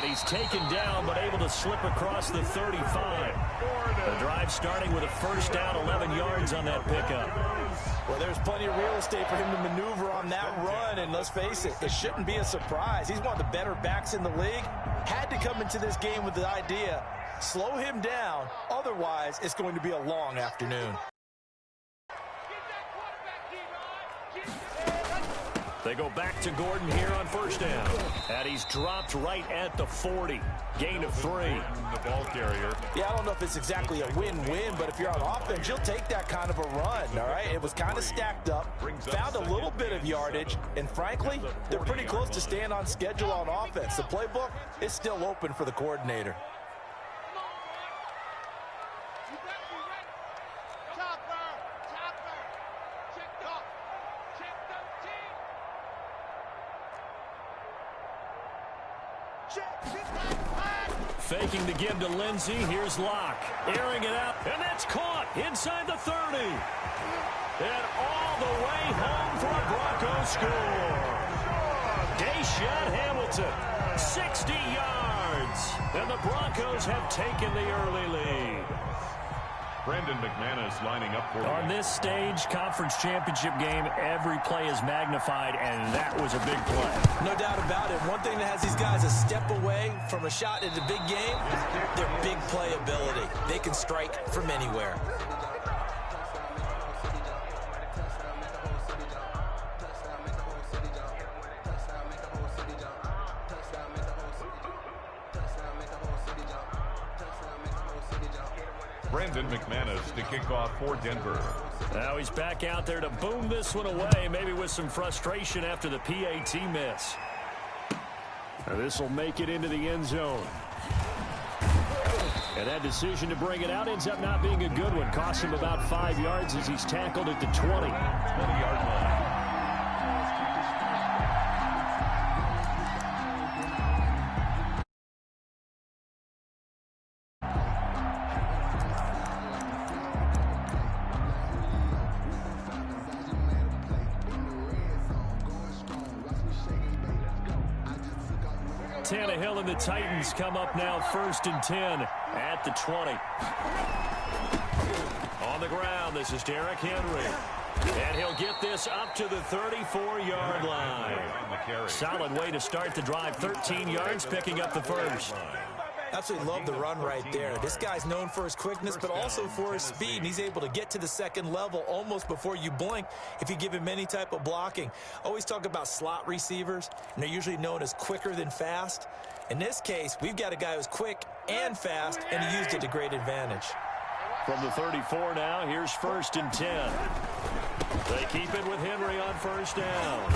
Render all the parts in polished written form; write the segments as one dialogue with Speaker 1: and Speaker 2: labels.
Speaker 1: And he's taken down, but able to slip across the 35. The drive starting with a first down, 11 yards on that pickup.
Speaker 2: Well, there's plenty of real estate for him to maneuver on that run, and let's face it, it shouldn't be a surprise. He's one of the better backs in the league. Had to come into this game with the idea, slow him down, otherwise it's going to be a long afternoon.
Speaker 1: They go back to Gordon here on first down. And he's dropped right at the 40. Gain of 3.
Speaker 3: The ball carrier.
Speaker 2: Yeah, I don't know if it's exactly a win-win, but if you're on offense, you'll take that kind of a run, all right? It was kind of stacked up, found a little bit of yardage, and frankly, they're pretty close to staying on schedule on offense. The playbook is still open for the coordinator.
Speaker 1: Faking the give to Lindsey. Here's Locke. Airing it out. And that's caught inside the 30. And all the way home for a Broncos score. Deshaun Hamilton, 60 yards. And the Broncos have taken the early lead.
Speaker 3: Brandon McManus lining up for
Speaker 1: on this stage, conference championship game, every play is magnified, and that was a big play.
Speaker 2: No doubt about it. One thing that has these guys a step away from a shot at the big game, their big play ability. They can strike from anywhere.
Speaker 3: Brandon McManus to kick off for Denver.
Speaker 1: Now he's back out there to boom this one away, maybe with some frustration after the PAT miss. This will make it into the end zone. And that decision to bring it out ends up not being a good one. Cost him about 5 yards as he's tackled at the 20-yard line. Tannehill and the Titans come up now 1st and 10 at the 20. On the ground, this is Derrick Henry. And he'll get this up to the 34-yard line. Solid way to start the drive. 13 yards, picking up the first.
Speaker 2: Absolutely love the run right there. This guy's known for his quickness, but also for his speed. And he's able to get to the second level almost before you blink if you give him any type of blocking. Always talk about slot receivers, and they're usually known as quicker than fast. In this case, we've got a guy who's quick and fast, and he used it to great advantage.
Speaker 1: From the 34 now, here's 1st and 10. They keep it with Henry on first down.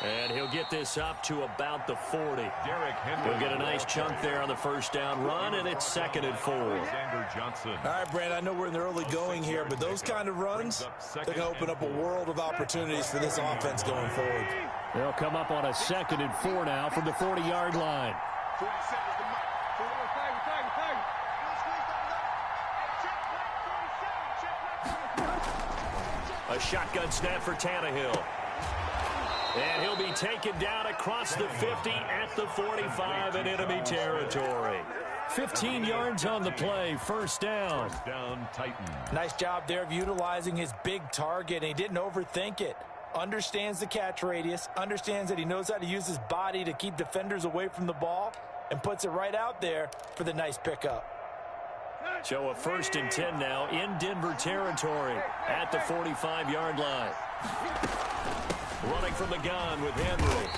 Speaker 1: And he'll get this up to about the 40.
Speaker 3: Derrick Henry.
Speaker 1: He'll get a nice chunk there on the first down run, and it's 2nd and 4.
Speaker 3: Alexander Johnson.
Speaker 2: All right, Brand, I know we're in the early going here, but those kind of runs, they're going to open up a world of opportunities for this offense going forward.
Speaker 1: They'll come up on a 2nd and 4 now from the 40-yard line. A shotgun snap for Tannehill. And he'll be taken down across the 50 at the 45 in enemy territory. 15 yards on the play, first down.
Speaker 3: First down, Titans.
Speaker 2: Nice job there of utilizing his big target, and he didn't overthink it. Understands the catch radius, understands that he knows how to use his body to keep defenders away from the ball, and puts it right out there for the nice pickup.
Speaker 1: So a 1st and 10 now in Denver territory at the 45-yard line. Running from the gun with Henry.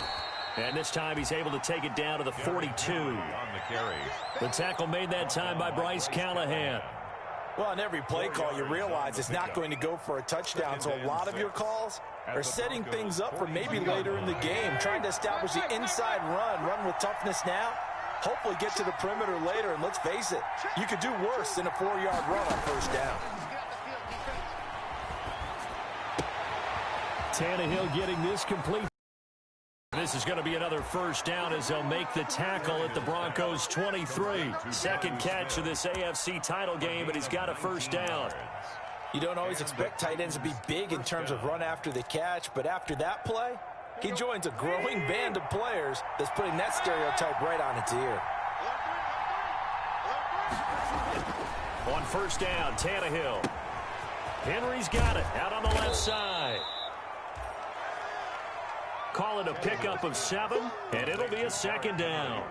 Speaker 1: And this time he's able to take it down to the 42.
Speaker 3: On the carry.
Speaker 1: The tackle made that time by Bryce Callahan.
Speaker 2: Well, on every play call, you realize it's not going to go for a touchdown, so a lot of your calls are setting things up for maybe later in the game, trying to establish the inside run with toughness now, hopefully get to the perimeter later, and let's face it, you could do worse than a 4-yard run on first down.
Speaker 1: Tannehill getting this complete. This is going to be another first down as they'll make the tackle at the Broncos 23. Second catch of this AFC title game, but he's got a first down.
Speaker 2: You don't always expect tight ends to be big in terms of run after the catch, but after that play, He joins a growing band of players that's putting that stereotype right on its ear.
Speaker 1: On first down, Tannehill. Henry's got it out on the left side. Call it a pickup of 7, and it'll be a second down.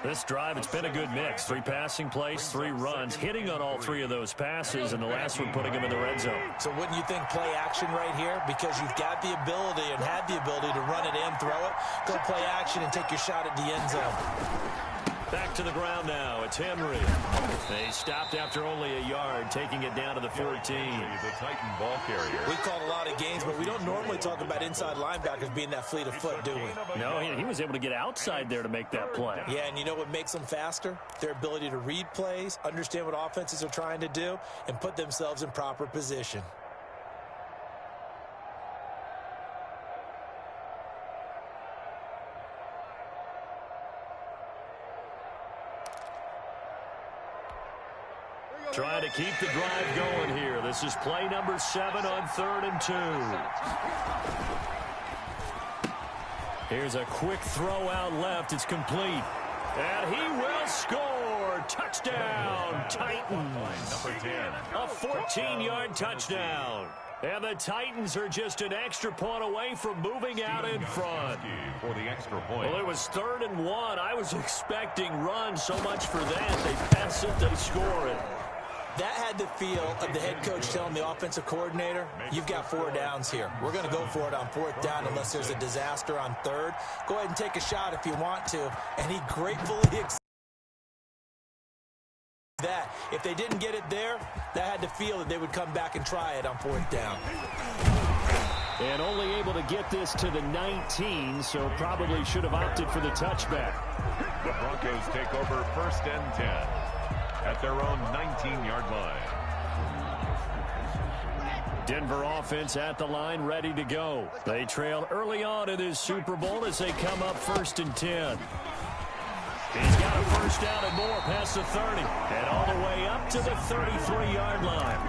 Speaker 1: This drive, it's been a good mix. 3 passing plays, 3 runs, hitting on all 3 of those passes, and the last one putting him in the red zone.
Speaker 2: So wouldn't you think play action right here? Because you've got the ability and had the ability to run it in, throw it, go play action, and take your shot at the end zone.
Speaker 1: Back to the ground now. It's Henry. They stopped after only a yard, taking it down to the 14.
Speaker 3: The Titan ball carrier.
Speaker 2: We called a lot of games, but we don't normally talk about inside linebackers being that fleet of foot, do we?
Speaker 1: No, he was able to get outside there to make that play.
Speaker 2: Yeah, and you know what makes them faster? Their ability to read plays, understand what offenses are trying to do, and put themselves in proper position.
Speaker 1: Trying to keep the drive going here. This is play number 7 on 3rd and 2. Here's a quick throw out left. It's complete. And he will score. Touchdown, Titans.
Speaker 3: Number 10.
Speaker 1: A 14-yard touchdown. And the Titans are just an extra point away from moving out in front.
Speaker 3: For the extra point.
Speaker 1: Well, it was 3rd and 1. I was expecting run, so much for that. They pass it, they score it.
Speaker 2: That had the feel of the head coach telling the offensive coordinator, you've got 4 downs here. We're going to go for it on 4th down unless there's a disaster on 3rd. Go ahead and take a shot if you want to. And he gratefully accepted that. If they didn't get it there, that had the feel that they would come back and try it on 4th down.
Speaker 1: And only able to get this to the 19, so probably should have opted for the touchback.
Speaker 3: The Broncos take over 1st and 10 at their own 19-yard line.
Speaker 1: Denver offense at the line, ready to go. They trail early on in this Super Bowl as they come up 1st and 10. He's got a 1st down and more past the 30 and all the way up to the 33-yard line.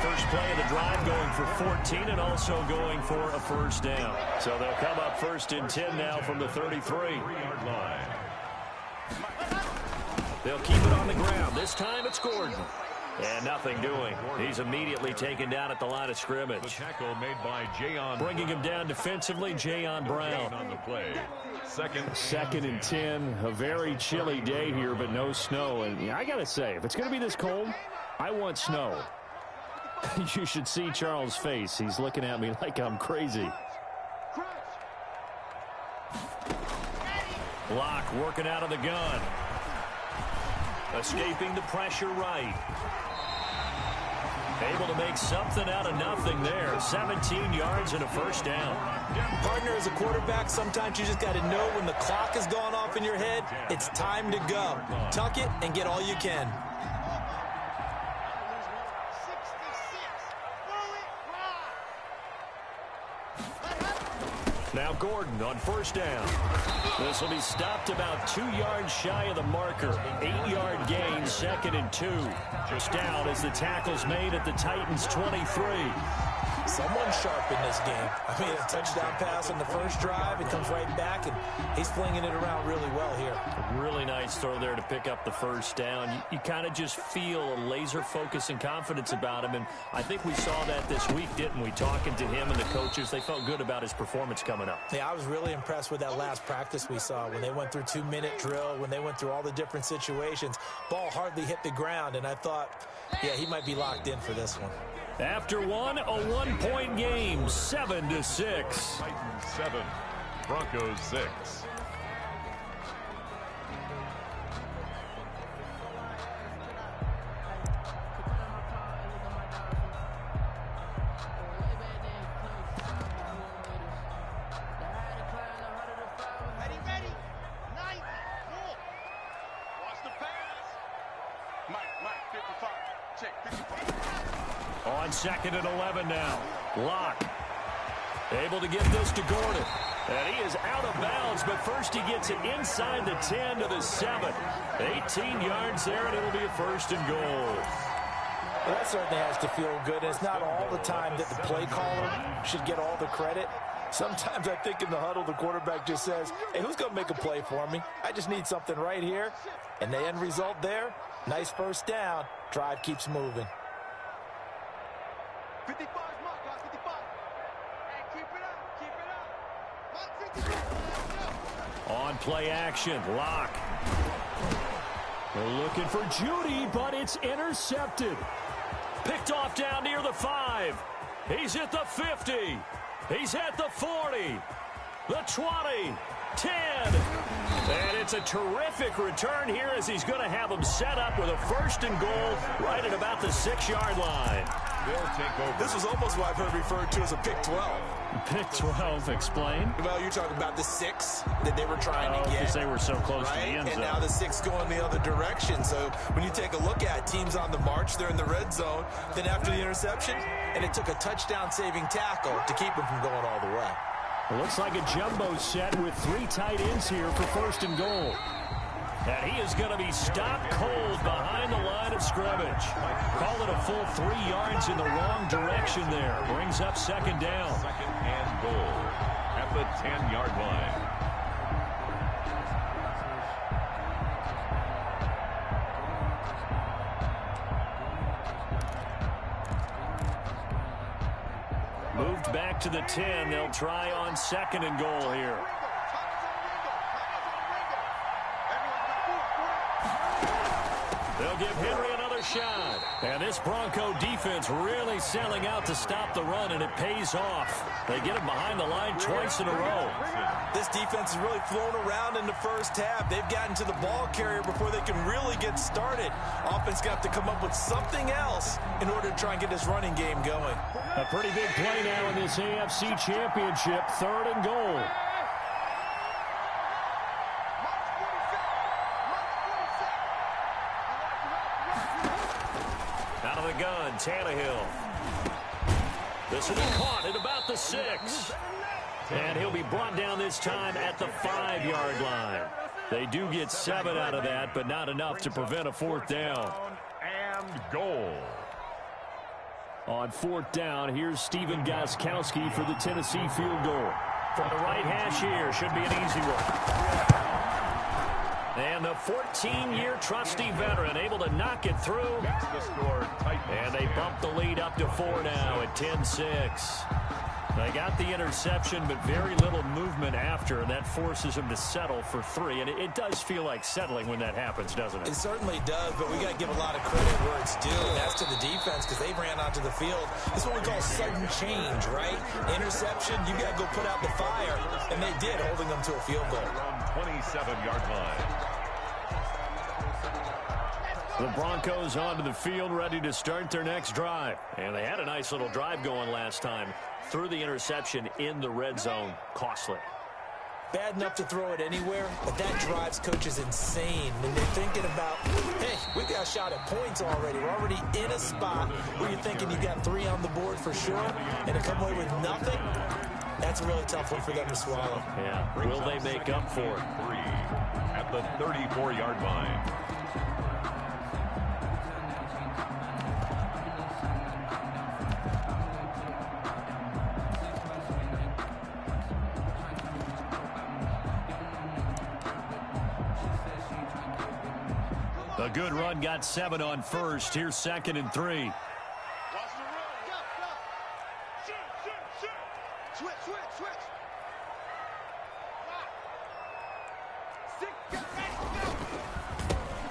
Speaker 1: First play of the drive going for 14 and also going for a 1st down. So they'll come up 1st and 10 now from the 33-yard line. They'll keep it on the ground. This time it's Gordon. And nothing doing. He's immediately taken down at the line of scrimmage.
Speaker 3: The tackle made by Jayon.
Speaker 1: Bringing him down defensively, Jayon Brown.
Speaker 3: On the play.
Speaker 1: Second and 10. A very chilly day here, but no snow. And I got to say, if it's going to be this cold, I want snow. You should see Charles' face. He's looking at me like I'm crazy. Locke working out of the gun. Escaping the pressure right. Able to make something out of nothing there. 17 yards and a 1st down.
Speaker 2: Partner, as a quarterback, sometimes you just got to know when the clock has gone off in your head, it's time to go. Tuck it and get all you can.
Speaker 1: Now Gordon on 1st down. This will be stopped about 2 yards shy of the marker. 8-yard gain, 2nd and 2. Just down as the tackle's made at the Titans' 23.
Speaker 2: Someone's sharp in this game. I mean, a touchdown pass on the first drive. It comes right back, and he's flinging it around really well here.
Speaker 1: Really nice throw there to pick up the 1st down. You kind of just feel a laser focus and confidence about him, and I think we saw that this week, didn't we? Talking to him and the coaches, they felt good about his performance coming up.
Speaker 2: Yeah, I was really impressed with that last practice we saw when they went through 2-minute drill, when they went through all the different situations. Ball hardly hit the ground, and I thought, yeah, he might be locked in for this one.
Speaker 1: After one, a 1-point game, 7-6.
Speaker 3: Titans 7, Broncos 6.
Speaker 1: On 2nd and 11 now. Locke able to get this to Gordon. And he is out of bounds, but first he gets it inside the 10 to the 7. 18 yards there, and it'll be a 1st and goal.
Speaker 2: Well, that certainly has to feel good. And it's not all the time that the play caller should get all the credit. Sometimes I think in the huddle, the quarterback just says, hey, who's going to make a play for me? I just need something right here. And the end result there, nice first down. Drive keeps moving.
Speaker 4: 55 mark, 55. Hey, keep it up.
Speaker 1: On play action, Locke. They're looking for Judy, but it's intercepted. Picked off down near the 5. He's at the 50. He's at the 40. The 20. 10. And it's a terrific return here as he's going to have them set up with a 1st and goal right at about the 6-yard line.
Speaker 3: They'll take over.
Speaker 2: This was almost what I've heard referred to as a pick 12.
Speaker 1: Pick 12, explain.
Speaker 2: Well, you're talking about the 6 that they were trying to get.
Speaker 1: Because they were so close to the end zone.
Speaker 2: And now the 6 going the other direction. So when you take a look at teams on the march, they're in the red zone. Then after the interception, and it took a touchdown-saving tackle to keep them from going all the way.
Speaker 1: It looks like a jumbo set with 3 tight ends here for 1st and goal. And he is going to be stopped cold behind the line of scrimmage. Call it a full 3 yards in the wrong direction there. Brings up 2nd down.
Speaker 3: 2nd and goal at the 10-yard line.
Speaker 1: Moved back to the 10. They'll try on 2nd and goal here. They'll give Henry another shot. And this Bronco defense really selling out to stop the run, and it pays off. They get him behind the line twice in a row.
Speaker 2: This defense has really flown around in the first half. They've gotten to the ball carrier before they can really get started. Offense got to come up with something else in order to try and get this running game going.
Speaker 1: A pretty big play now in this AFC Championship. 3rd and goal. Out of the gun, Tannehill. This will be caught at about the 6. And he'll be brought down this time at the 5-yard line. They do get 7 out of that, but not enough to prevent a 4th down.
Speaker 3: And goal.
Speaker 1: On 4th down, here's Stephen Gostkowski for the Tennessee field goal. From the right hash here, should be an easy one. And the 14-year trusty veteran able to knock it through.
Speaker 3: The score
Speaker 1: and they bump the lead up to 4 now at 10-6. They got the interception, but very little movement after, and that forces them to settle for 3. And it does feel like settling when that happens, doesn't it?
Speaker 2: It certainly does, but we got to give a lot of credit where it's due, and that's to the defense because they ran onto the field. It's what we call sudden change, right? Interception, you got to go put out the fire, and they did, holding them to a field goal.
Speaker 3: Around 27-yard line.
Speaker 1: The Broncos onto the field, ready to start their next drive. And they had a nice little drive going last time. Threw the interception in the red zone. Costly.
Speaker 2: Bad enough to throw it anywhere, but that drives coaches insane when they're thinking about, hey, we got a shot at points already. We're already in a spot where you're thinking you got 3 on the board for sure, and to come away with nothing, that's a really tough one for them to swallow.
Speaker 1: Yeah, will they make up for it?
Speaker 3: 3 at the 34-yard line.
Speaker 1: A good run, got 7 on first. Here's 2nd and 3.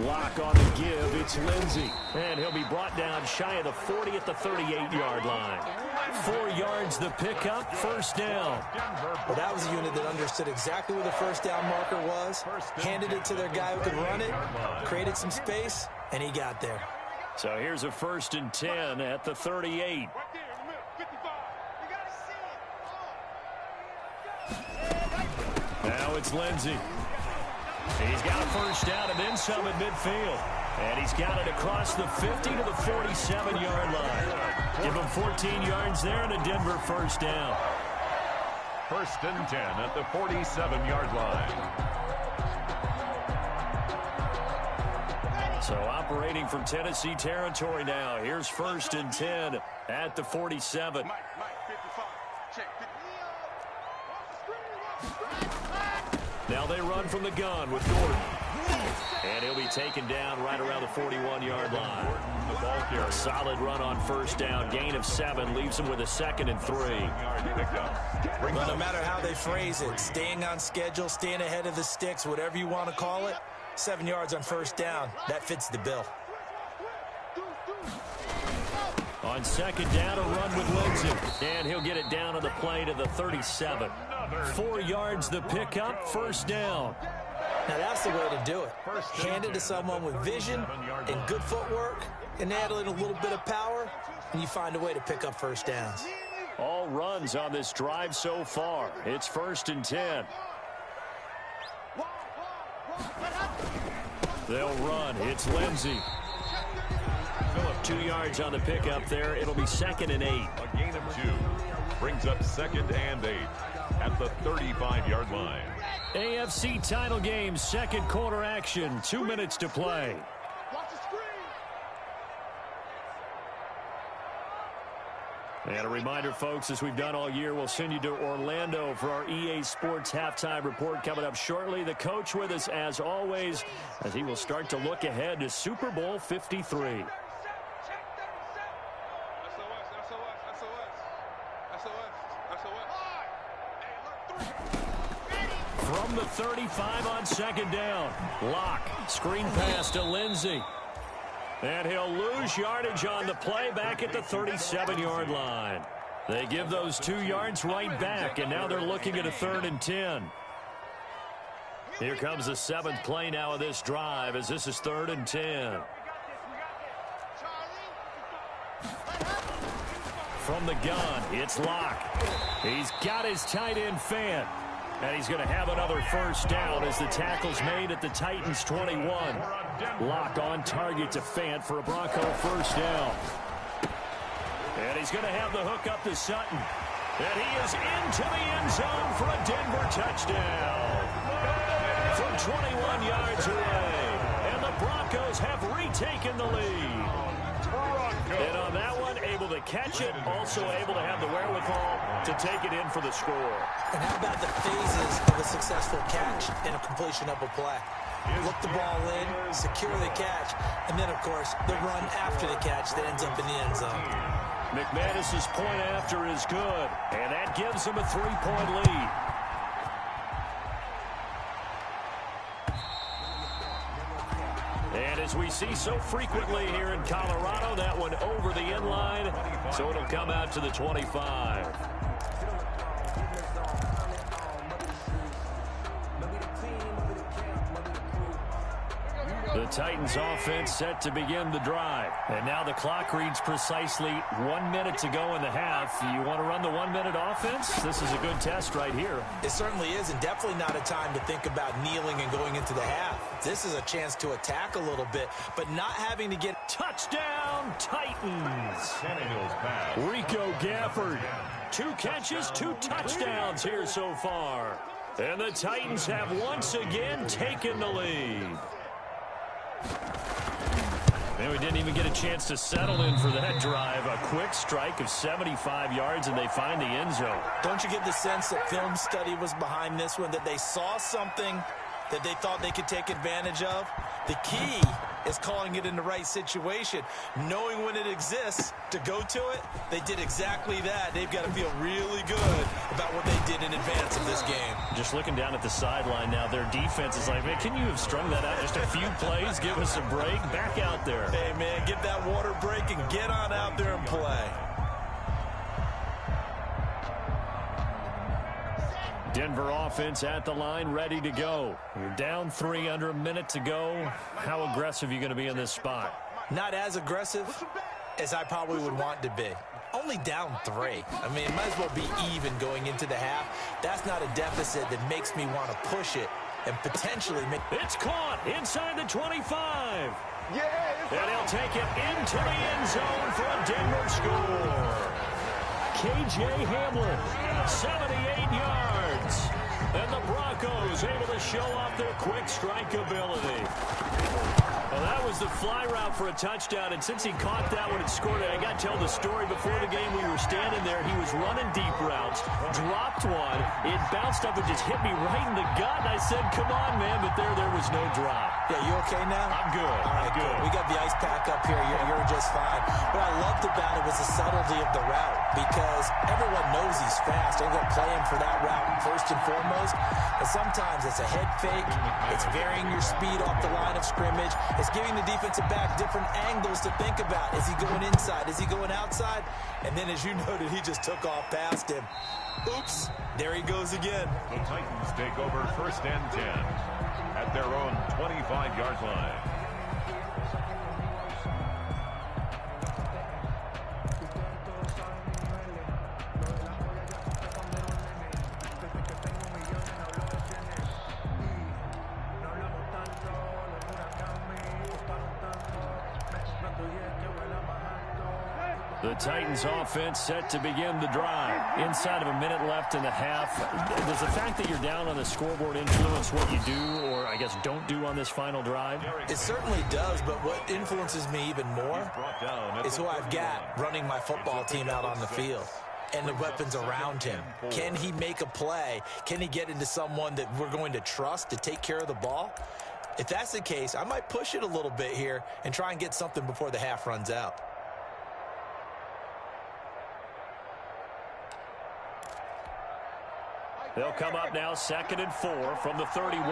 Speaker 1: Lock on the give. It's Lindsey. And he'll be brought down shy of the 40 at the 38-yard line. 4 yards the pickup, 1st down.
Speaker 2: Well, that was a unit that understood exactly where the 1st down marker was, handed it to their guy who could run it, created some space, and he got there.
Speaker 1: So here's a 1st and 10 at the 38. Now it's Lindsey. He's got a 1st down and then some at midfield. And he's got it across the 50 to the 47-yard line. Give him 14 yards there and a Denver 1st down.
Speaker 3: 1st and 10 at the 47-yard line.
Speaker 1: So operating from Tennessee territory now. Here's 1st and 10 at the 47. Now they run from the gun with Gordon. And he'll be taken down right around the 41-yard line. A solid run on first down. Gain of 7 leaves him with a 2nd and 3.
Speaker 2: Well, no matter how they phrase it, staying on schedule, staying ahead of the sticks, whatever you want to call it, 7 yards on first down, that fits the bill.
Speaker 1: On second down, a run with Lindsey. And he'll get it down on the play to the 37. 4 yards the pickup, first down.
Speaker 2: Now, that's the way to do it. Hand it to someone with vision and good footwork, and add in a little bit of power, and you find a way to pick up first downs.
Speaker 1: All runs on this drive so far. It's 1st and 10. They'll run. It's Lindsey. 2 yards on the pickup there. It'll be 2nd and 8.
Speaker 3: A gain of 2 brings up 2nd and 8 at the 35-yard line.
Speaker 1: AFC title game, second quarter action. 2 minutes to play. And a reminder, folks, as we've done all year, we'll send you to Orlando for our EA Sports halftime report coming up shortly. The coach with us, as always, as he will start to look ahead to Super Bowl 53. From the 35 on second down. Locke, screen pass to Lindsey. And he'll lose yardage on the play back at the 37-yard line. They give those 2 yards right back, and now they're looking at a 3rd and 10. Here comes the 7th play now of this drive, as this is 3rd and 10. From the gun, it's Locke. He's got his tight end Fant. And he's going to have another first down as the tackle's made at the Titans' 21. Locke on target to Fant for a Bronco first down. And he's going to have the hook up to Sutton. And he is into the end zone for a Denver touchdown. From 21 yards away. And the Broncos have retaken the lead. And on that one, able to catch it, also able to have the wherewithal to take it in for the score.
Speaker 2: And how about the phases of a successful catch and a completion of a play? Look the ball in, secure the catch, and then, of course, the run after the catch that ends up in the end zone.
Speaker 1: McManus's point after is good, and that gives him a 3-point lead. And as we see so frequently here in Colorado, that one over the end line, so it'll come out to the 25. The Titans offense set to begin the drive. And now the clock reads precisely 1 minute to go in the half. You want to run the 1 minute offense? This is a good test right here.
Speaker 2: It certainly is, and definitely not a time to think about kneeling and going into the half. This is a chance to attack a little bit, but not having to get...
Speaker 1: Touchdown, Titans! Rico Gafford. 2 catches, 2 touchdowns here so far. And the Titans have once again taken the lead. And we didn't even get a chance to settle in for that drive. A quick strike of 75 yards, and they find the end zone.
Speaker 2: Don't you get the sense that film study was behind this one, that they saw something that they thought they could take advantage of? The key is calling it in the right situation, knowing when it exists to go to it. They did exactly that. They've got to feel really good about what they did in advance of this game.
Speaker 1: Just looking down at the sideline now, their defense is like, man, can you have strung that out just a few plays? Give us a break. Back out there.
Speaker 2: Hey, man, get that water break and get on out there and play.
Speaker 1: Denver offense at the line, ready to go. You're down 3, under a minute to go. How aggressive are you going to be in this spot?
Speaker 2: Not as aggressive as I probably would want to be. Only down 3. I mean, it might as well be even going into the half. That's not a deficit that makes me want to push it and potentially make...
Speaker 1: It's caught inside the 25. And he'll take it into the end zone for a Denver score. K.J. Hamlin, 78 yards. And the Broncos able to show off their quick strike ability. Well, that was the fly route for a touchdown, and since he caught that one and scored it, I got to tell the story before the game. We were standing there. He was running deep routes, dropped one. It bounced up and just hit me right in the gut, and I said, come on, man, but there was no drop.
Speaker 2: Yeah, you okay now?
Speaker 1: I'm good.
Speaker 2: All right, good. We got the ice pack up here. You're just fine. What I loved about it was the subtlety of the route, because everyone knows he's fast. They're going to play him for that route first and foremost, but sometimes it's a head fake. It's varying your speed off the line of scrimmage. It's giving the defensive back different angles to think about. Is he going inside? Is he going outside? And then, as you noted, he just took off past him. Oops, there he goes again.
Speaker 3: The Titans take over 1st and 10 at their own 25-yard line.
Speaker 1: The Titans offense set to begin the drive. Inside of a minute left in the half. Does the fact that you're down on the scoreboard influence what you do, or I guess don't do on this final drive?
Speaker 2: It certainly does, but what influences me even more is who I've got running my football team out on the field and the weapons around him. Can he make a play? Can he get into someone that we're going to trust to take care of the ball? If that's the case, I might push it a little bit here and try and get something before the half runs out.
Speaker 1: They'll come up now 2nd and 4 from the 31.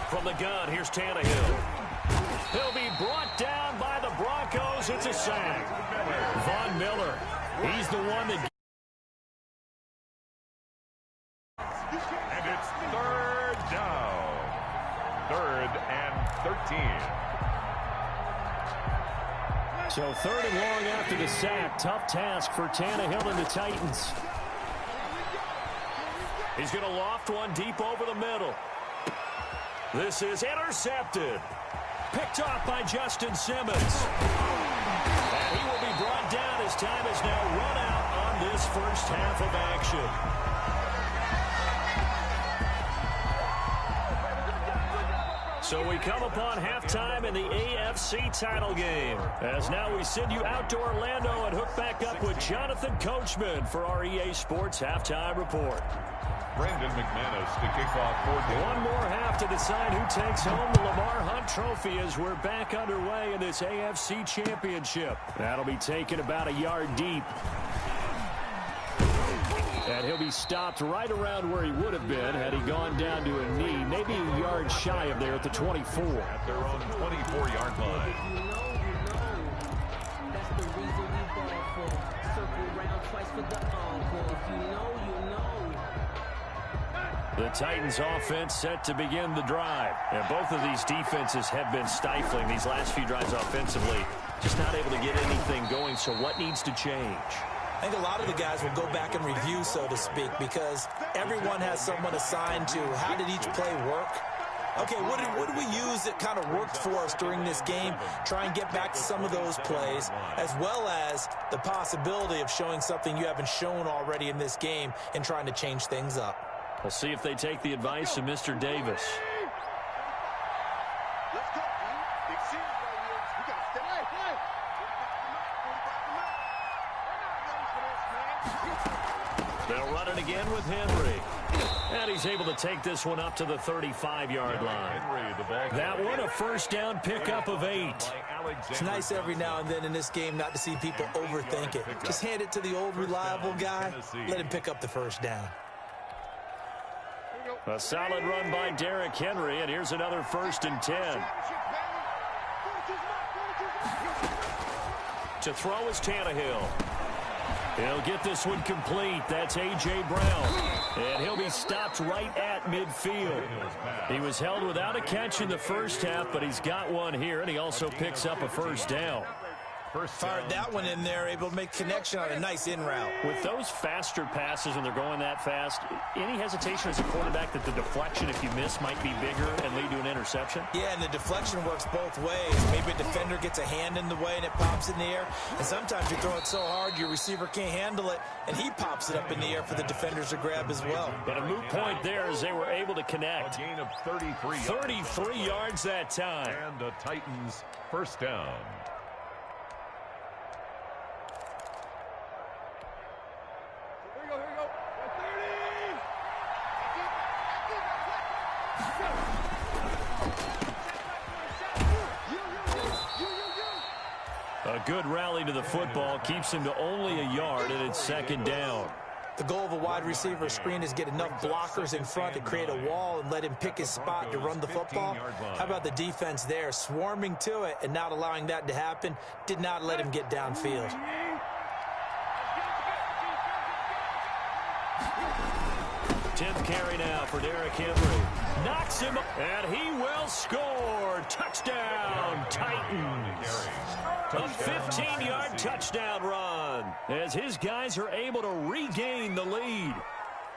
Speaker 1: From the gun, here's Tannehill. He'll be brought down by the Broncos. It's a sack. Von Miller, he's the one that...
Speaker 3: And it's 3rd down. 3rd and 13.
Speaker 1: So 3rd and long after the sack. Tough task for Tannehill and the Titans. He's going to loft one deep over the middle. This is intercepted. Picked off by Justin Simmons. And he will be brought down as time is now run out on this first half of action. So we come upon halftime in the AFC title game. As now we send you out to Orlando and hook back up with Jonathan Coachman for our EA Sports Halftime Report.
Speaker 3: Brandon McManus to kick off 4th.
Speaker 1: One more half to decide who takes home the Lamar Hunt Trophy as we're back underway in this AFC Championship. That'll be taken about a yard deep. And he'll be stopped right around where he would have been had he gone down to a knee, maybe a yard shy of there at the 24.
Speaker 3: At their own 24-yard line.
Speaker 5: That's the reason we ball for. Circle round twice for the encore. If you know, you know.
Speaker 1: The Titans offense set to begin the drive. And both of these defenses have been stifling these last few drives offensively. Just not able to get anything going, so what needs to change?
Speaker 2: I think a lot of the guys will go back and review, so to speak, because everyone has someone assigned to how did each play work. Okay, what did we use that kind of worked for us during this game? Try and get back to some of those plays, as well as the possibility of showing something you haven't shown already in this game and trying to change things up.
Speaker 1: We'll see if they take the advice of Mr. Davis.
Speaker 4: Let's go, man. Big series right here. We got to stay. Hey.
Speaker 1: They'll run it again with Henry. And he's able to take this one up to the 35-yard line. That one a first down pickup of 8.
Speaker 2: It's nice every now and then in this game not to see people overthink it. Just hand it to the old reliable guy. Let him pick up the first down.
Speaker 1: A solid run by Derrick Henry, and here's another 1st and 10. To throw is Tannehill. He'll get this one complete. That's A.J. Brown. And he'll be stopped right at midfield. He was held without a catch in the first half, but he's got one here, and he also picks up a first down.
Speaker 3: First
Speaker 2: Fired
Speaker 3: down.
Speaker 2: that one in there, able to make connection on a nice in route.
Speaker 1: With those faster passes when they're going that fast, any hesitation as a quarterback that the deflection, if you miss, might be bigger and lead to an interception?
Speaker 2: Yeah, and the deflection works both ways. Maybe a defender gets a hand in the way and it pops in the air. And sometimes you throw it so hard your receiver can't handle it, and he pops it up in the air for the defenders to grab as well.
Speaker 1: But a moot point there as they were able to connect.
Speaker 3: A gain of 33 yards.
Speaker 1: 33 yards that time.
Speaker 3: And the Titans first down.
Speaker 4: Here we go. 30.
Speaker 1: A good rally to the football keeps him to only a yard, and it's second down.
Speaker 2: The goal of a wide receiver screen is get enough blockers in front to create a wall and let him pick his spot to run the football. How about the defense there, swarming to it and not allowing that to happen? Did not let him get downfield.
Speaker 1: 10th carry now for Derrick Henry. Knocks him, and he will score. Touchdown, Titans. A 15-yard touchdown run as his guys are able to regain the lead.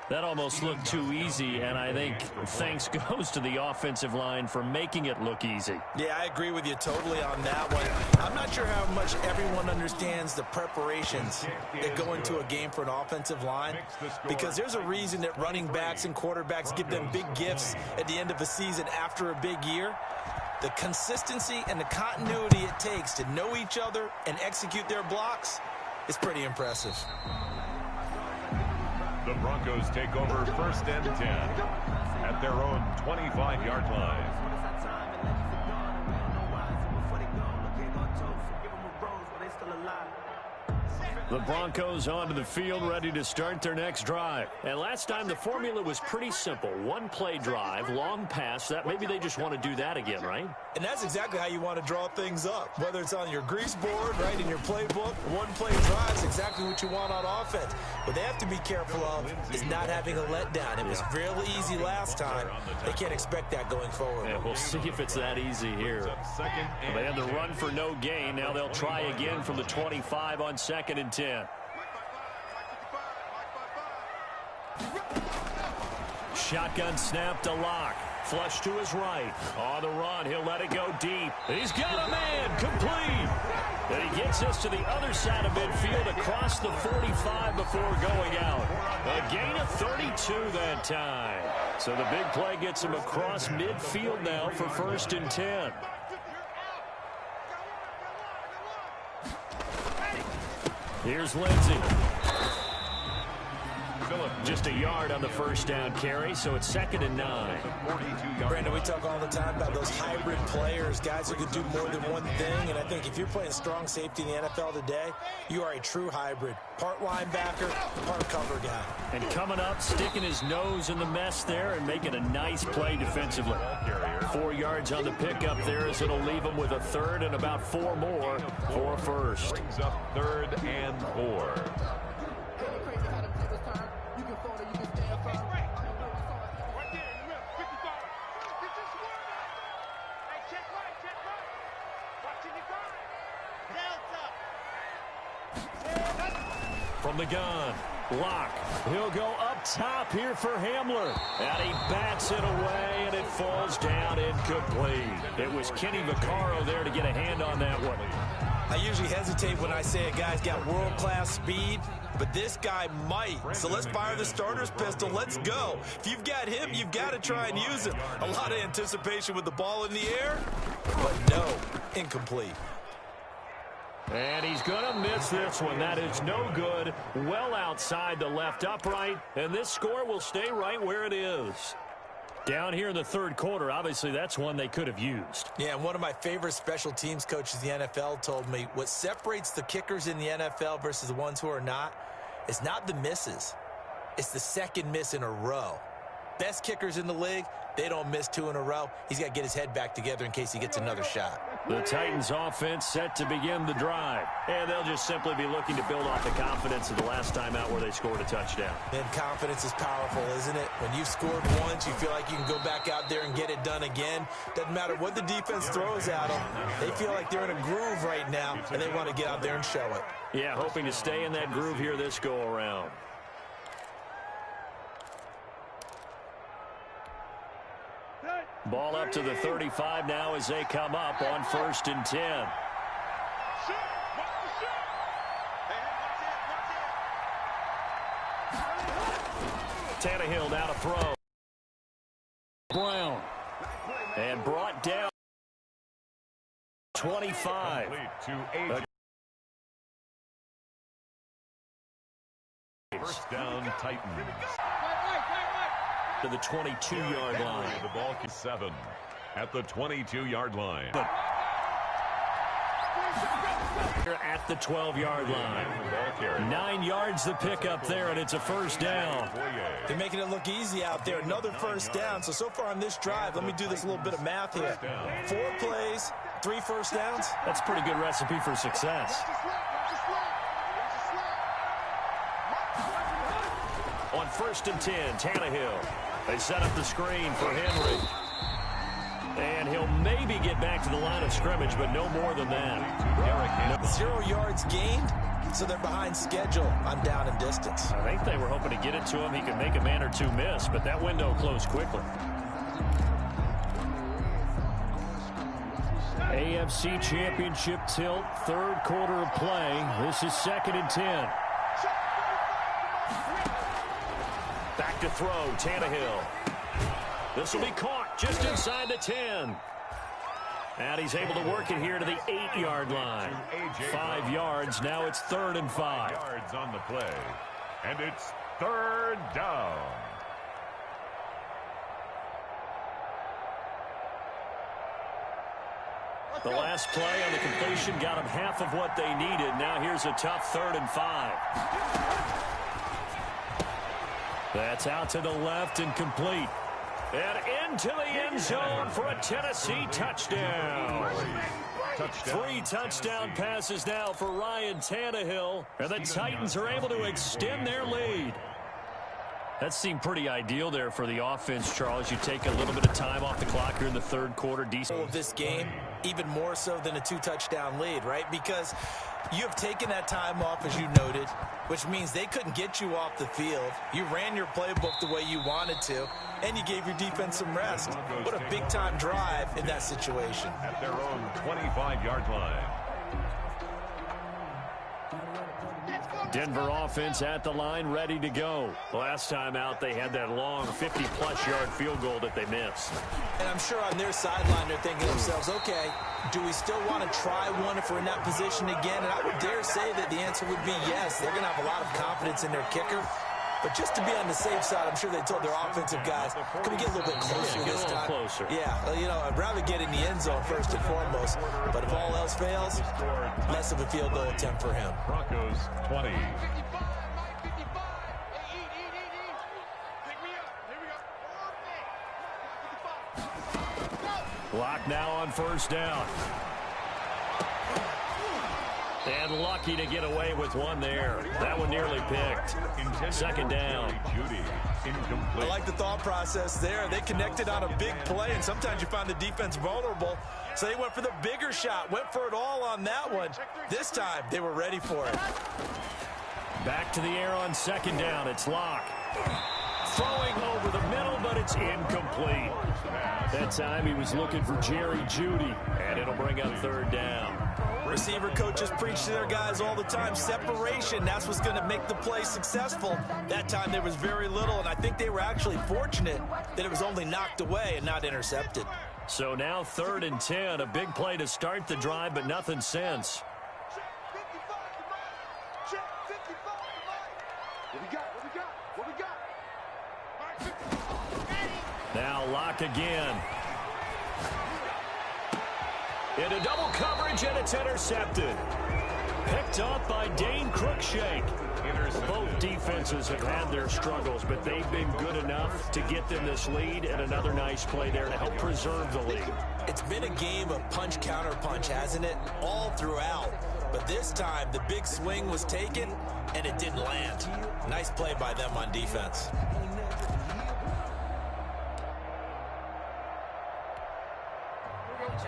Speaker 1: That almost looked too easy, and I think thanks goes to the offensive line for making it look easy.
Speaker 2: Yeah, I agree with you totally on that one. I'm not sure how much everyone understands the preparations that go into a game for an offensive line, because there's a reason that running backs and quarterbacks give them big gifts at the end of a season after a big year. The consistency and the continuity it takes to know each other and execute their blocks is pretty impressive.
Speaker 3: The Broncos take over first and 10 at their own 25-yard line.
Speaker 1: The Broncos onto the field, ready to start their next drive. And last time, the formula was pretty simple. One-play drive, long pass. That maybe they just want to do that again, right?
Speaker 2: And that's exactly how you want to draw things up. Whether it's on your grease board, right, in your playbook, one-play drive is exactly what you want on offense. What they have to be careful of is not having a letdown. It was real easy last time. They can't expect that going forward.
Speaker 1: Yeah, we'll see if it's that easy here. They had the run for no gain. Now they'll try again from the 25 on 2nd and 10. Shotgun snap to Locke. Flush to his right. On the run, he'll let it go deep. He's got a man, complete. And he gets us to the other side of midfield across the 45 before going out. A gain of 32 that time. So the big play gets him across midfield now for 1st and 10. Here's Lindsey. Just a yard on the first down carry, so it's 2nd and 9.
Speaker 2: Brandon, we talk all the time about those hybrid players, guys who can do more than one thing, and I think if you're playing strong safety in the NFL today, you are a true hybrid. Part linebacker, part cover guy.
Speaker 1: And coming up, sticking his nose in the mess there and making a nice play defensively. 4 yards on the pickup there as it'll leave him with a 3rd and about 4 more for a first.
Speaker 3: Brings up 3rd and 4.
Speaker 1: From the gun, Locke. He'll go up top here for Hamler. And he bats it away, and it falls down incomplete. It was Kenny Vaccaro there to get a hand on that one.
Speaker 2: I usually hesitate when I say a guy's got world-class speed, but this guy might. So let's fire the starter's pistol. Let's go. If you've got him, you've got to try and use him. A lot of anticipation with the ball in the air, but no, incomplete.
Speaker 1: And he's going to miss this one. That is no good. Well outside the left upright. And this score will stay right where it is. Down here in the 3rd quarter, obviously that's one they could have used.
Speaker 2: Yeah, and one of my favorite special teams coaches in the NFL told me what separates the kickers in the NFL versus the ones who are not is not the misses. It's the second miss in a row. Best kickers in the league, they don't miss 2 in a row. He's got to get his head back together in case he gets another shot.
Speaker 1: The Titans offense set to begin the drive. And they'll just simply be looking to build off the confidence of the last time out where they scored a touchdown.
Speaker 2: And confidence is powerful, isn't it? When you've scored once, you feel like you can go back out there and get it done again. Doesn't matter what the defense throws at them. They feel like they're in a groove right now, and they want to get out there and show it.
Speaker 1: Yeah, hoping to stay in that groove here this go-around. Ball up to the 35 now as they come up on 1st and 10. Tannehill now to throw. Brown. And brought down 25.
Speaker 3: First down, Titans.
Speaker 1: To the 22-yard line.
Speaker 3: The ball is 7 at the 22-yard line.
Speaker 1: At the 12-yard line. 9 yards the pickup there, and it's a first down.
Speaker 2: They're making it look easy out there. Another first down. So far on this drive, let me do this little bit of math here. 4 plays, 3 first downs.
Speaker 1: That's a pretty good recipe for success. On 1st and 10, Tannehill. They set up the screen for Henry. And he'll maybe get back to the line of scrimmage, but no more than that.
Speaker 2: 0 yards gained, so they're behind schedule on down and distance.
Speaker 1: I think they were hoping to get it to him. He could make a man or two miss, but that window closed quickly. AFC Championship tilt, 3rd quarter of play. This is 2nd and 10. Back to throw, Tannehill. This will be caught just inside the 10. And he's able to work it here to the 8-yard line. 5 yards, now it's 3rd and 5.
Speaker 3: Yards on the play. And it's 3rd down.
Speaker 1: The last play on the completion got them half of what they needed. Now here's a tough 3rd and 5. That's out to the left and complete. And into the end zone for a Tennessee touchdown. 3 touchdown passes now for Ryan Tannehill. And the Titans are able to extend their lead. That seemed pretty ideal there for the offense, Charles. You take a little bit of time off the clock here in the 3rd quarter. Decent.
Speaker 2: Of this game, even more so than a 2-touchdown lead, right? Because you have taken that time off, as you noted, which means they couldn't get you off the field. You ran your playbook the way you wanted to, and you gave your defense some rest. What a big-time drive in that situation.
Speaker 3: At their own 25-yard line.
Speaker 1: Denver offense at the line, ready to go. Last time out, they had that long 50-plus yard field goal that they missed.
Speaker 2: And I'm sure on their sideline, they're thinking to themselves, okay, do we still want to try one if we're in that position again? And I would dare say that the answer would be yes. They're going to have a lot of confidence in their kicker. But just to be on the safe side, I'm sure they told their offensive guys, can we get a little bit closer this time?
Speaker 1: Closer.
Speaker 2: Yeah, you know, I'd rather get in the end zone first and foremost. But if all else fails, less of a field goal attempt for him.
Speaker 3: Broncos 20.
Speaker 1: Lock now on 1st down. And lucky to get away with one there. That one nearly picked. 2nd down.
Speaker 2: I like the thought process there. They connected on a big play, and sometimes you find the defense vulnerable. So they went for the bigger shot, went for it all on that one. This time, they were ready for it.
Speaker 1: Back to the air on 2nd down. It's Locke. Throwing over the middle, but it's incomplete. That time he was looking for Jerry Jeudy, and it'll bring up 3rd down.
Speaker 2: Receiver coaches preach to their guys all the time. Separation, that's what's going to make the play successful. That time there was very little, and I think they were actually fortunate that it was only knocked away and not intercepted.
Speaker 1: So now 3rd and 10, a big play to start the drive, but nothing since. Now Locke again. Into double coverage, and it's intercepted. Picked up by Dane Cruikshank. Both defenses have had their struggles, but they've been good enough to get them this lead, and another nice play there to help preserve the lead.
Speaker 2: It's been a game of punch-counter-punch, hasn't it? All throughout. But this time, the big swing was taken, and it didn't land. Nice play by them on defense.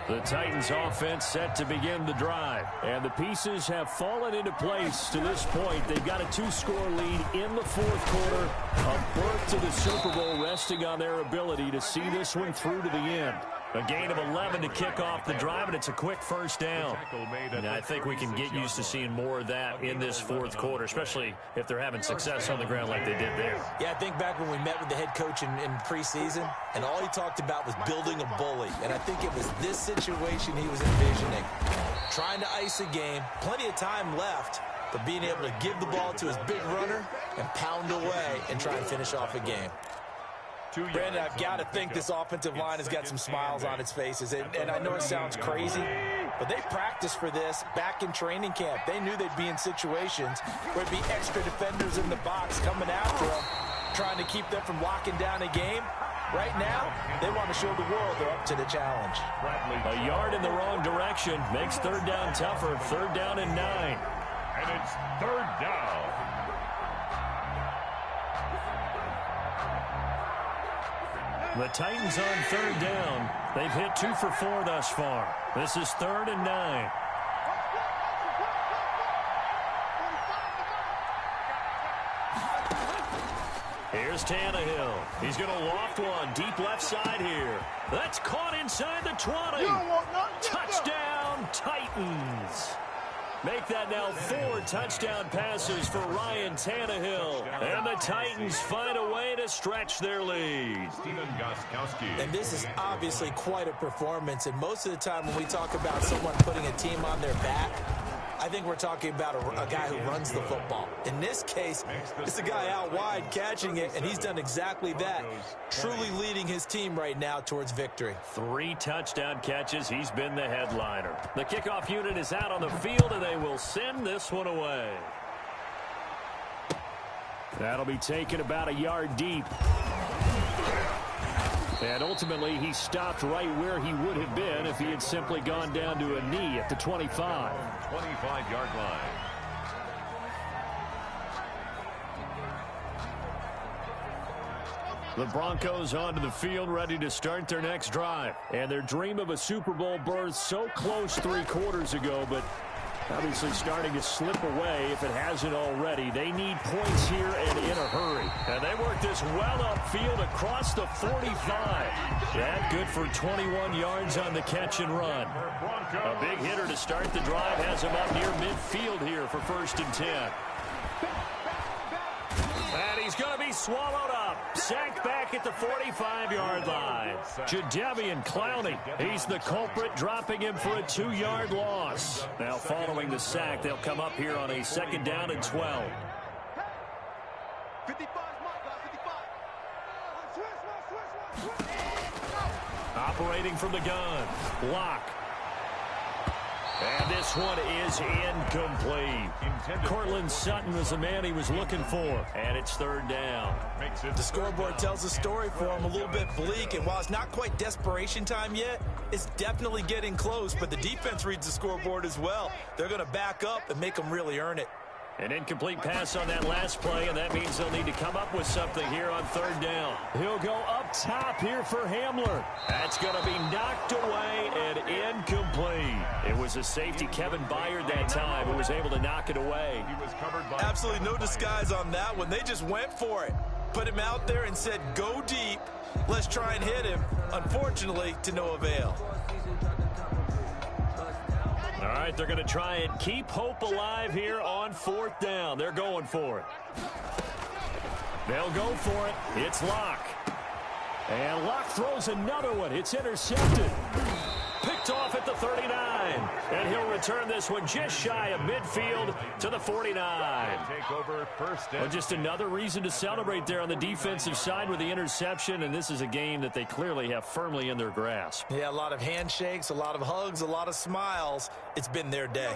Speaker 1: The Titans offense set to begin the drive. And the pieces have fallen into place to this point. They've got a 2-score lead in the fourth quarter. A berth to the Super Bowl resting on their ability to see this one through to the end. A gain of 11 to kick off the drive, and it's a quick first down. And I think we can get used to seeing more of that in this fourth quarter, especially if they're having success on the ground like they did there.
Speaker 2: Yeah, I think back when we met with the head coach in preseason, and all he talked about was building a bully. And I think it was this situation he was envisioning. Trying to ice a game, plenty of time left, but being able to give the ball to his big runner and pound away and try and finish off a game. Brandon, I've got to think this offensive line has got some smiles on its faces. And I know it sounds crazy, but they practiced for this back in training camp. They knew they'd be in situations where it'd be extra defenders in the box coming after them, trying to keep them from locking down a game. Right now, they want to show the world they're up to the challenge.
Speaker 1: A yard in the wrong direction makes third down tougher. Third down and 9.
Speaker 3: And it's third down.
Speaker 1: The Titans on third down. They've hit 2 for 4 thus far. This is third and 9. Here's Tannehill. He's going to loft one deep left side here. That's caught inside the 20. Touchdown, Titans. Make that now 4 touchdown passes for Ryan Tannehill. And the Titans find a way to stretch their lead.
Speaker 3: Stephen Gostkowski.
Speaker 2: And this is obviously quite a performance. And most of the time when we talk about someone putting a team on their back, I think we're talking about a guy who runs the football. In this case, it's a guy out wide catching it, and he's done exactly that, truly leading his team right now towards victory.
Speaker 1: 3 touchdown catches. He's been the headliner. The kickoff unit is out on the field, and they will send this one away. That'll be taken about a yard deep. And ultimately, he stopped right where he would have been if he had simply gone down to a knee at the 25.
Speaker 3: 25-yard line.
Speaker 1: The Broncos onto the field, ready to start their next drive. And their dream of a Super Bowl berth so close 3 quarters ago, but obviously starting to slip away if it hasn't already. They need points here and in a hurry. And they work this well upfield across the 45. Yeah, good for 21 yards on the catch and run. A big hitter to start the drive has him up near midfield here for 1st and 10. And he's going to be swallowed up. Sacked back at the 45-yard line. Jadeveon Clowney, he's the culprit, dropping him for a 2-yard loss. Now following the sack, they'll come up here on a 2nd down and 12.
Speaker 4: 55,
Speaker 1: Operating from the gun. Lock. And this one is incomplete. Cortland Sutton was the man he was looking for. And it's 3rd down.
Speaker 2: The scoreboard tells the story for him, a little bit bleak. And while it's not quite desperation time yet, it's definitely getting close. But the defense reads the scoreboard as well. They're going to back up and make them really earn it.
Speaker 1: An incomplete pass on that last play, and that means they'll need to come up with something here on 3rd down. He'll go up top here for Hamler. That's going to be knocked away and incomplete. It was a safety, Kevin Byard, that time, who was able to knock it away.
Speaker 3: He was covered by
Speaker 2: Absolutely no disguise on that one. They just went for it. Put him out there and said, go deep. Let's try and hit him. Unfortunately, to no avail.
Speaker 1: All right, they're going to try and keep hope alive here on 4th down. They're going for it. They'll go for it. It's Locke. And Locke throws another one. It's intercepted. Picked off at the 39. And he'll return this one just shy of midfield to the 49.
Speaker 3: take over 1st and
Speaker 1: Well, just another reason to celebrate there on the defensive side with the interception, and this is a game that they clearly have firmly in their grasp.
Speaker 2: Yeah, a lot of handshakes, a lot of hugs, a lot of smiles. It's been their day.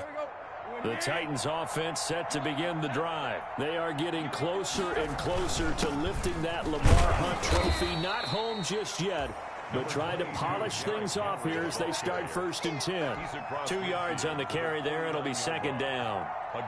Speaker 1: The Titans offense set to begin the drive. They are getting closer and closer to lifting that Lamar Hunt trophy. Not home just yet, but trying to polish things off here as they start 1st and 10. 2 yards on the carry there. It'll be second down.
Speaker 2: Well,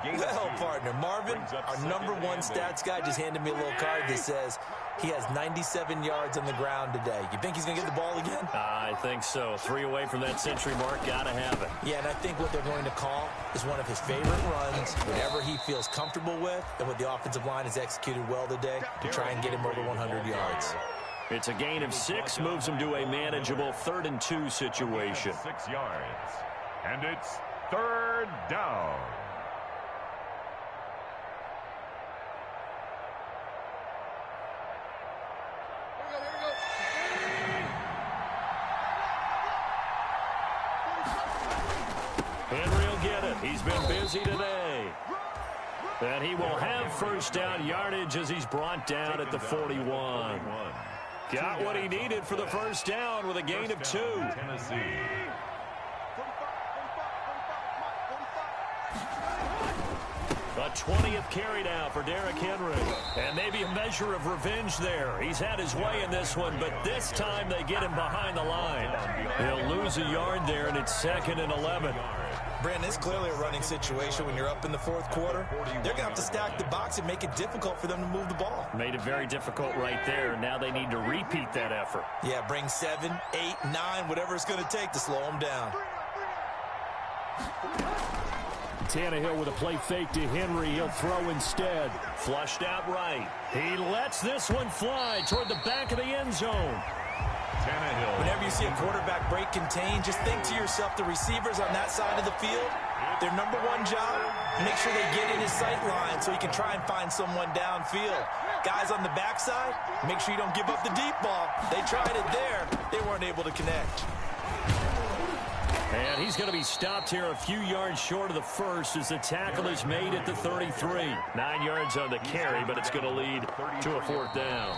Speaker 2: partner, Marvin, our #1 stats guy just handed me a little card that says he has 97 yards on the ground today. You think he's going to get the ball again?
Speaker 1: I think so. 3 away from that century mark. Got to have it.
Speaker 2: Yeah, and I think what they're going to call is one of his favorite runs, whatever he feels comfortable with, and what the offensive line has executed well today to try and get him over 100 yards.
Speaker 1: It's a gain of 6, moves him to a manageable 3rd and 2 situation.
Speaker 3: 6 yards. And it's 3rd down.
Speaker 1: Henry will get it. He's been busy today. And he will have 1st down yardage as he's brought down at the 41. Got what he needed for the 1st down with a gain of 2.
Speaker 3: Tennessee.
Speaker 1: A 20th carry now for Derrick Henry. And maybe a measure of revenge there. He's had his way in this one, but this time they get him behind the line. He'll lose a yard there, and it's 2nd and 11.
Speaker 2: Brandon, it's clearly a running situation when you're up in the 4th quarter. They're going to have to stack the box and make it difficult for them to move the ball.
Speaker 1: Made it very difficult right there. Now they need to repeat that effort.
Speaker 2: Yeah, bring 7, 8, 9, whatever it's going to take to slow them down.
Speaker 1: Tannehill with a play fake to Henry. He'll throw instead. Flushed out right. He lets this one fly toward the back of the end zone.
Speaker 3: Tannehill.
Speaker 2: Whenever you see a quarterback break contain, just think to yourself, the receivers on that side of the field, their #1 job, make sure they get in his sight line so he can try and find someone downfield. Guys on the backside, make sure you don't give up the deep ball. They tried it there. They weren't able to connect.
Speaker 1: And he's going to be stopped here a few yards short of the 1st as the tackle is made at the 33. 9 yards on the carry, but it's going to lead to a 4th down.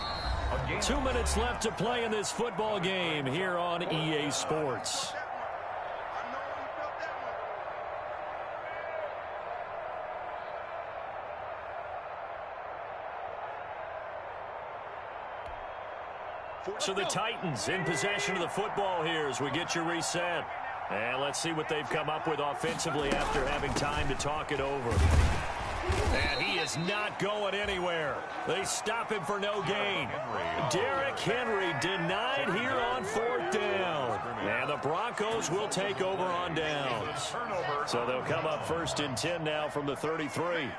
Speaker 1: 2 minutes left to play in this football game here on EA Sports. So the Titans in possession of the football here as we get you reset. And let's see what they've come up with offensively after having time to talk it over. And he is not going anywhere. They stop him for no gain. Derrick Henry denied here on 4th down. And the Broncos will take over on downs. So they'll come up 1st and 10 now from the 33.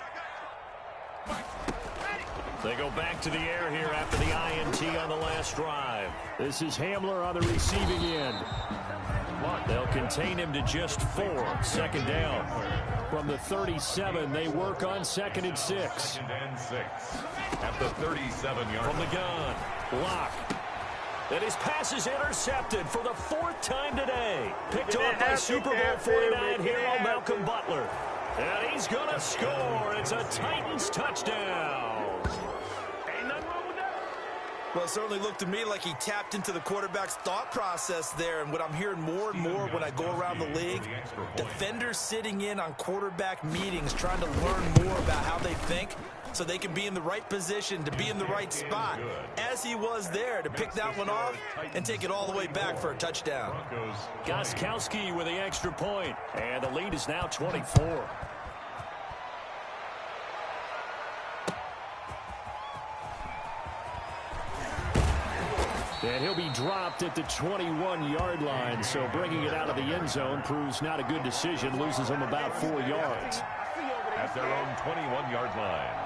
Speaker 1: They go back to the air here after the INT on the last drive. This is Hamler on the receiving end. They'll contain him to just 4. 2nd down. From the 37, they work on 2nd and 6.
Speaker 3: 2nd and 6 at the 37-yard
Speaker 1: From the gun, Locke. And his pass is intercepted for the 4th time today. Picked off by Super Bowl 49 hero Malcolm Butler. And he's going to score. It's a Titans touchdown.
Speaker 2: Well, it certainly looked to me like he tapped into the quarterback's thought process there. And what I'm hearing more and more when I go around the league, defenders sitting in on quarterback meetings trying to learn more about how they think so they can be in the right position to be in the right spot, as he was there to pick that one off and take it all the way back for a touchdown.
Speaker 1: Gostkowski with the extra point, and the lead is now 24. And he'll be dropped at the 21-yard line, so bringing it out of the end zone proves not a good decision, loses him about 4 yards.
Speaker 3: At their own 21-yard line.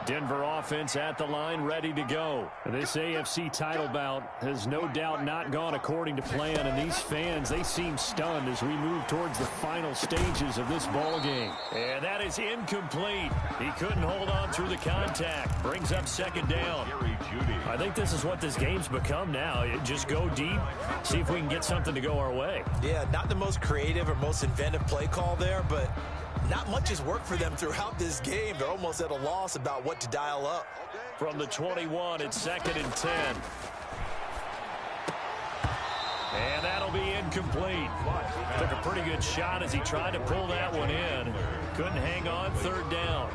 Speaker 1: Denver offense at the line, ready to go. This AFC title bout has no doubt not gone according to plan, and these fans, they seem stunned as we move towards the final stages of this ball game. And that is incomplete. He couldn't hold on through the contact. Brings up 2nd down. I think this is what this game's become now. Just go deep, see if we can get something to go our way.
Speaker 2: Yeah, not the most creative or most inventive play call there, but not much has worked for them throughout this game. They're almost at a loss about what to dial up.
Speaker 1: From the 21, it's 2nd and 10. And that'll be incomplete. Took a pretty good shot as he tried to pull that one in. Couldn't hang on. Third down.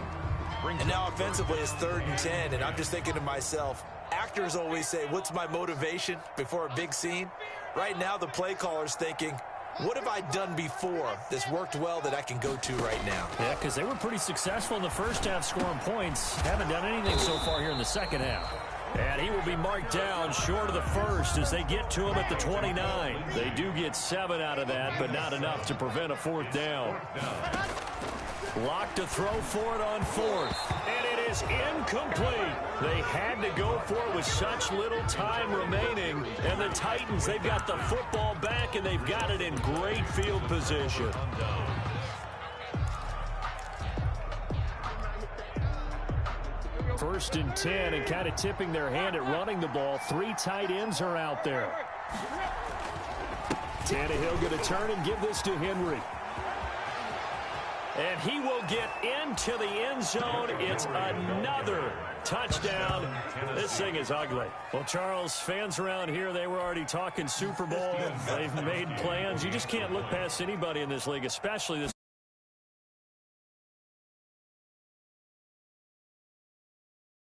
Speaker 2: And now offensively it's 3rd and 10, and I'm just thinking to myself, actors always say, what's my motivation before a big scene? Right now the play caller's thinking, what have I done before that's worked well that I can go to right now?
Speaker 1: Yeah, because they were pretty successful in the first half scoring points. Haven't done anything so far here in the second half. And he will be marked down short of the first as they get to him at the 29. They do get 7 out of that, but not enough to prevent a 4th down. Lock to throw for it on 4th. And it is incomplete. They had to go for it with such little time remaining. And the Titans, they've got the football back, and they've got it in great field position. First and 10, and kind of tipping their hand at running the ball. 3 tight ends are out there. Tannehill going to turn and give this to Henry. And he will get into the end zone. It's another touchdown. This thing is ugly. Well, Charles, fans around here, they were already talking Super Bowl. They've made plans. You just can't look past anybody in this league, especially this.